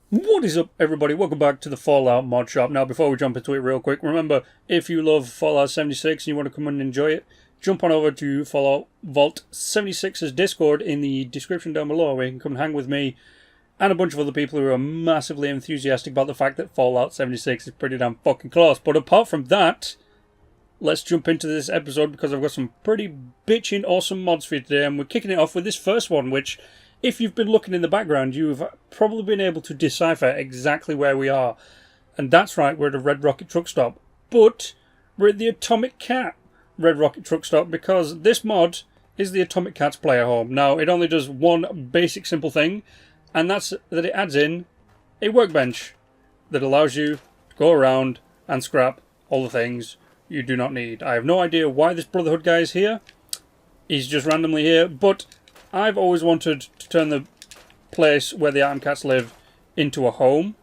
What is up, everybody? Welcome back to the Fallout Mod Shop. Now, before we jump into it real quick, remember, if you love Fallout 76 and you want to come and enjoy it, jump on over to Fallout Vault 76's Discord in the description down below, where you can come and hang with me and a bunch of other people who are massively enthusiastic about the fact that Fallout 76 is pretty damn fucking close. But apart from that, let's jump into this episode because I've got some pretty bitchin' awesome mods for you today, and we're kicking it off with this first one, which, if you've been looking in the background, you've probably been able to decipher exactly where we are. And that's right, we're at a Red Rocket truck stop. But we're at the Atomic Cat Red Rocket truck stop because this mod is the Atomic Cat's player home. Now, it only does one basic simple thing, and that's that it adds in a workbench that allows you to go around and scrap all the things you do not need. I have no idea why this Brotherhood guy is here. He's just randomly here, but I've always wanted to turn the place where the Atom Cats live into a home,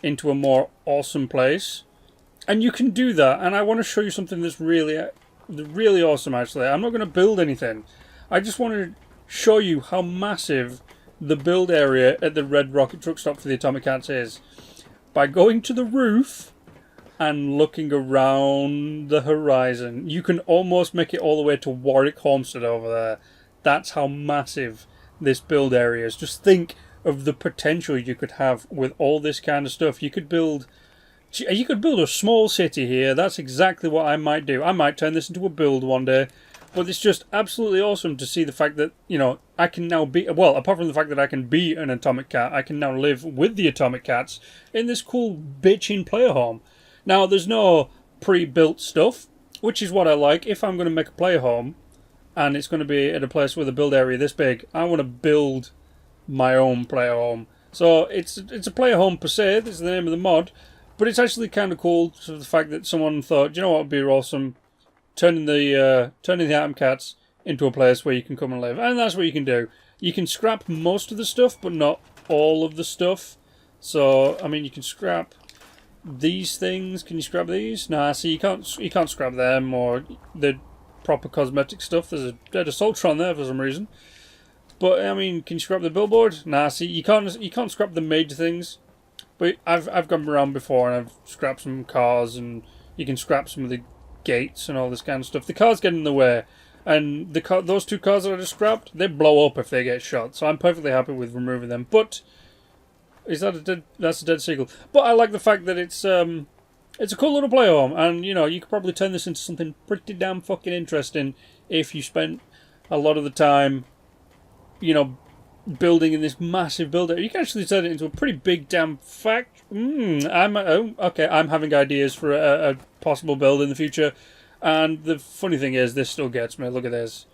into a more awesome place. And you can do that, and I want to show you something that's really awesome, actually. I'm not going to build anything. I just want to show you how massive the build area at the Red Rocket truck stop for the Atomic Cats is. By going to the roof and looking around the horizon, you can almost make it all the way to Warwick Homestead over there. That's how massive this build area is. Just think of the potential you could have with all this kind of stuff. You could build a small city here. That's exactly what I might do. I might turn this into a build one day. But it's just absolutely awesome to see the fact that, you know, I can now be, well, apart from the fact that I can be an Atomic Cat, I can now live with the Atomic Cats in this cool bitchin' player home. Now, there's no pre-built stuff, which is what I like. If I'm going to make a player home, and it's going to be at a place with a build area this big, I want to build my own player home. So it's a player home per se, this is the name of the mod, but it's actually kind of cool to the fact that someone thought, you know what would be awesome, turning the Atom Cats into a place where you can come and live. And that's what you can do. You can scrap most of the stuff, but not all of the stuff. So, I mean, you can scrap these things. Can you scrap these? Nah, see, you can't scrap them, or the proper cosmetic stuff. There's a dead Assaultron there for some reason. But I mean, can you scrap the billboard? Nah, see, you can't scrap the major things. But I've gone around before and I've scrapped some cars, and you can scrap some of the gates and all this kind of stuff. The cars get in the way, and those two cars that I just scrapped, they blow up if they get shot. So I'm perfectly happy with removing them. But that's a dead seagull. But I like the fact that it's a cool little player home, and you know, you could probably turn this into something pretty damn fucking interesting if you spent a lot of the time, you know, building in this massive builder. You can actually turn it into a pretty big damn I'm having ideas for a possible build in the future, and the funny thing is, this still gets me. Look at this.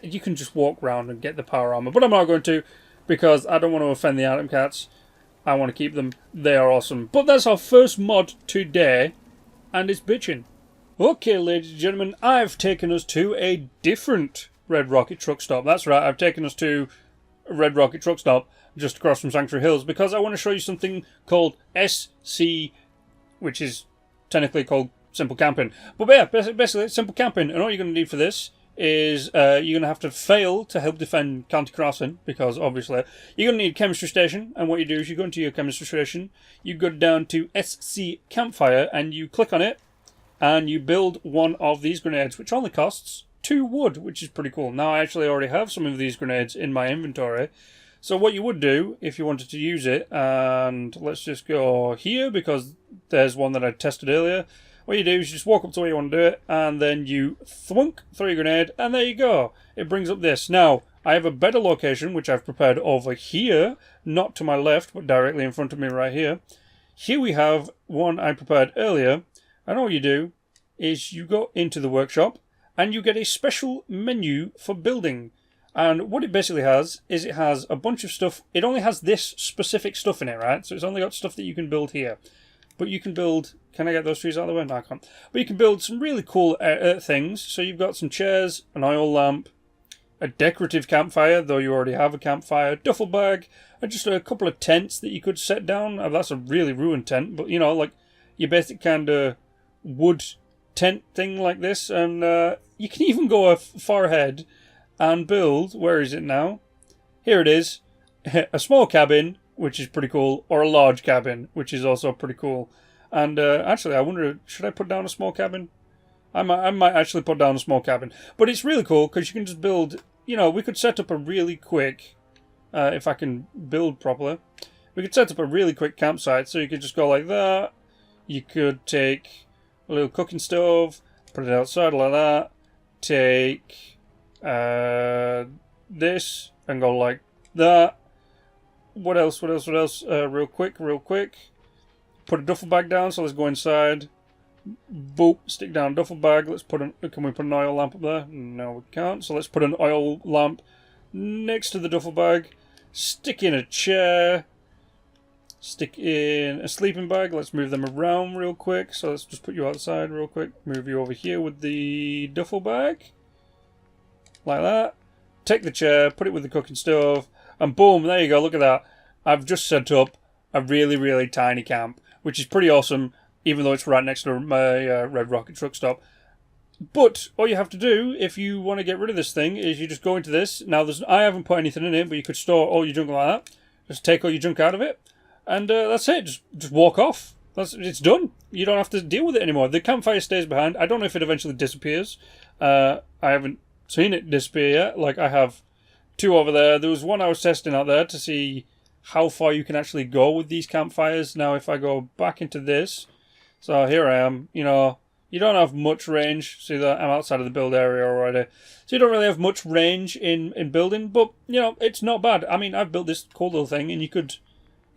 You can just walk around and get the power armor, but I'm not going to, because I don't want to offend the Atom Cats. I want to keep them. They are awesome. But that's our first mod today, and it's bitchin'. Okay, ladies and gentlemen, I've taken us to a different Red Rocket truck stop. That's right, I've taken us to a Red Rocket truck stop just across from Sanctuary Hills, because I want to show you something called SC, which is technically called Simple Camping. But yeah, basically it's Simple Camping, and all you're going to need for this is you're going to have to fail to help defend County Crossing, because obviously you're going to need a chemistry station, and what you do is you go into your chemistry station, you go down to SC Campfire, and you click on it, and you build one of these grenades, which only costs 2 wood, which is pretty cool. Now, I actually already have some of these grenades in my inventory, so what you would do if you wanted to use it, and let's just go here, because there's one that I tested earlier. What you do is you just walk up to where you want to do it, and then you thwunk, throw your grenade, and there you go. It brings up this. Now, I have a better location, which I've prepared over here, not to my left, but directly in front of me right here. Here we have one I prepared earlier, and all you do is you go into the workshop, and you get a special menu for building. And what it basically has is it has a bunch of stuff. It only has this specific stuff in it, right? So it's only got stuff that you can build here. But you can build... Can I get those trees out of the way? No, I can't. But you can build some really cool things. So you've got some chairs, an oil lamp, a decorative campfire, though you already have a campfire, duffel bag, and just a couple of tents that you could set down. That's a really ruined tent, but you know, like your basic kind of wood tent thing like this. And you can even go far ahead and build... Where is it now? Here it is. A small cabin which is pretty cool, or a large cabin, which is also pretty cool. And actually, I wonder, should I put down a small cabin? I might actually put down a small cabin. But it's really cool because you can just build, we could set up a really quick, if I can build properly, we could set up a really quick campsite. So you could just go like that. You could take a little cooking stove, put it outside like that. Take this and go like that. What else? Real quick. Put a duffel bag down, so let's go inside. Boop, stick down duffel bag. Can we put an oil lamp up there? No, we can't. So let's put an oil lamp next to the duffel bag. Stick in a chair. Stick in a sleeping bag. Let's move them around real quick. So let's just put you outside real quick. Move you over here with the duffel bag. Like that. Take the chair, put it with the cooking stove, and boom, there you go, look at that. I've just set up a really, really tiny camp, which is pretty awesome, even though it's right next to my Red Rocket truck stop. But all you have to do, if you want to get rid of this thing, is you just go into this. Now, I haven't put anything in it, but you could store all your junk like that. Just take all your junk out of it, and that's it. Just walk off. It's done. You don't have to deal with it anymore. The campfire stays behind. I don't know if it eventually disappears. I haven't seen it disappear yet. Like, I have two over there. There was one I was testing out there to see how far you can actually go with these campfires. Now, if I go back into this, so here I am, you don't have much range. See that? I'm outside of the build area already. So you don't really have much range in building, but, it's not bad. I mean, I've built this cool little thing, and you could,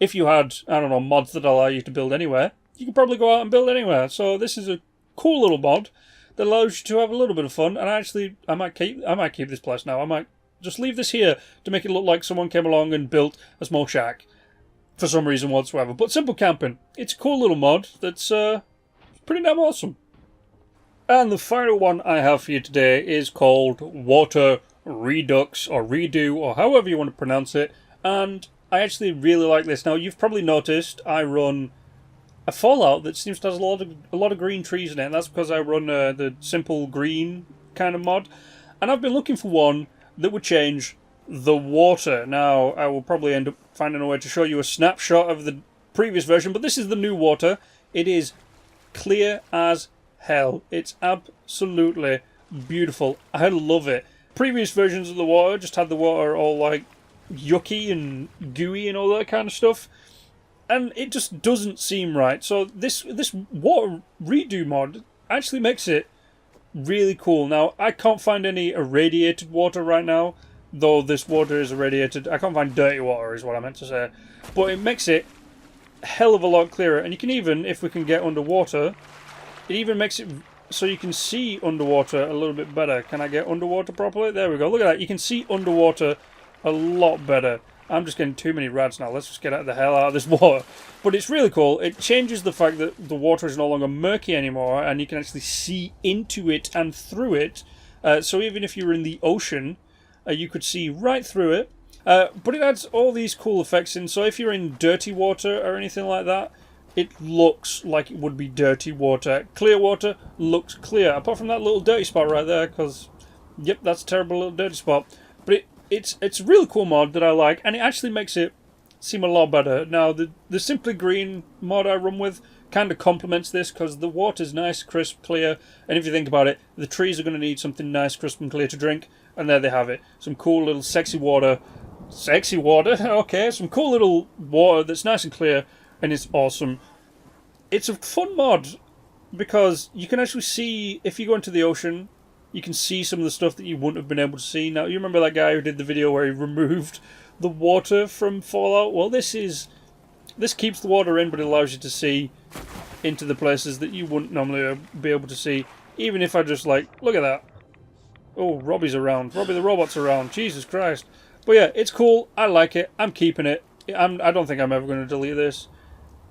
if you had, I don't know, mods that allow you to build anywhere, you could probably go out and build anywhere. So this is a cool little mod that allows you to have a little bit of fun. And I might keep this place now. I might just leave this here to make it look like someone came along and built a small shack for some reason whatsoever. But simple camping, it's a cool little mod that's pretty damn awesome. And the final one I have for you today is called Water Redux or Redo or however you want to pronounce it. And I actually really like this. Now, you've probably noticed I run a Fallout that seems to have a lot of green trees in it, and that's because I run the simple green kind of mod. And I've been looking for one that would change the water. Now, I will probably end up finding a way to show you a snapshot of the previous version, but this is the new water. It is clear as hell. It's absolutely beautiful. I love it. Previous versions of the water just had the water all like yucky and gooey and all that kind of stuff. And it just doesn't seem right. So this water redo mod actually makes it really cool. Now, I can't find any irradiated water right now, though this water is irradiated. I can't find dirty water is what I meant to say. But it makes it a hell of a lot clearer. And you can even, if we can get underwater, it even makes it so you can see underwater a little bit better. Can I get underwater properly? There we go. Look at that. You can see underwater a lot better. I'm just getting too many rads now. Let's just get the hell out of this water. But it's really cool. It changes the fact that the water is no longer murky anymore, and you can actually see into it and through it. So even if you're in the ocean, you could see right through it. But it adds all these cool effects in. So if you're in dirty water or anything like that, it looks like it would be dirty water. Clear water looks clear. Apart from that little dirty spot right there, because, yep, that's a terrible little dirty spot. But it's a really cool mod that I like, and it actually makes it seem a lot better. Now, the Simply Green mod I run with kind of complements this, because the water's nice, crisp, clear, and if you think about it, the trees are going to need something nice, crisp, and clear to drink, and there they have it. Some cool little sexy water, okay, some cool little water that's nice and clear, and it's awesome. It's a fun mod, because you can actually see, if you go into the ocean, you can see some of the stuff that you wouldn't have been able to see. Now, you remember that guy who did the video where he removed the water from Fallout? Well, this keeps the water in, but it allows you to see into the places that you wouldn't normally be able to see. Even if I just, like, look at that. Oh, Robbie's around. Robbie the robot's around. Jesus Christ. But yeah, it's cool. I like it. I'm keeping it. I don't think I'm ever going to delete this.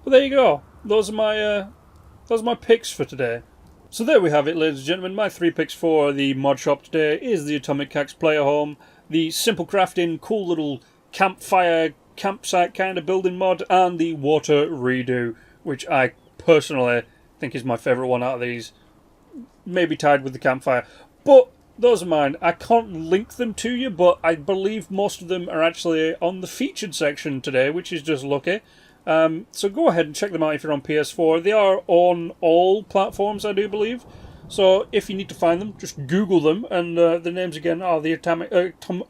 But there you go. Those are my picks for today. So there we have it, ladies and gentlemen. My 3 picks for the mod shop today is the Atomic Axe Player Home, the Simple Crafting, cool little campfire, campsite kind of building mod, and the Water Redo, which I personally think is my favourite one out of these. Maybe tied with the campfire. But those are mine. I can't link them to you, but I believe most of them are actually on the featured section today, which is just lucky. So go ahead and check them out if you're on PS4. They are on all platforms, I do believe. So if you need to find them, just Google them. And the names again are the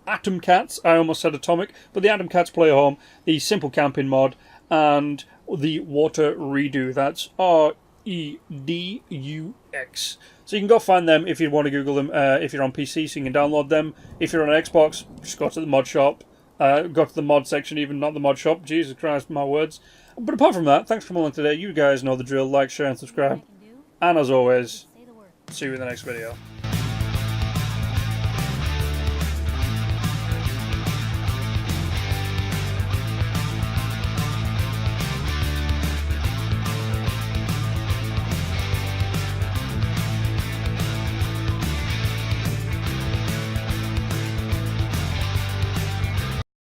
Atom Cats. I almost said Atomic, but the Atom Cats Play Home, the Simple Camping mod, and the Water Redo. That's REDUX. So you can go find them if you want to Google them. If you're on PC, so you can download them. If you're on Xbox, just go to the mod shop. Go to the mod section, even not the mod shop. Jesus Christ, my words. But apart from that, thanks for coming along today. You guys know the drill. Like, share, and subscribe. And as always, see you in the next video.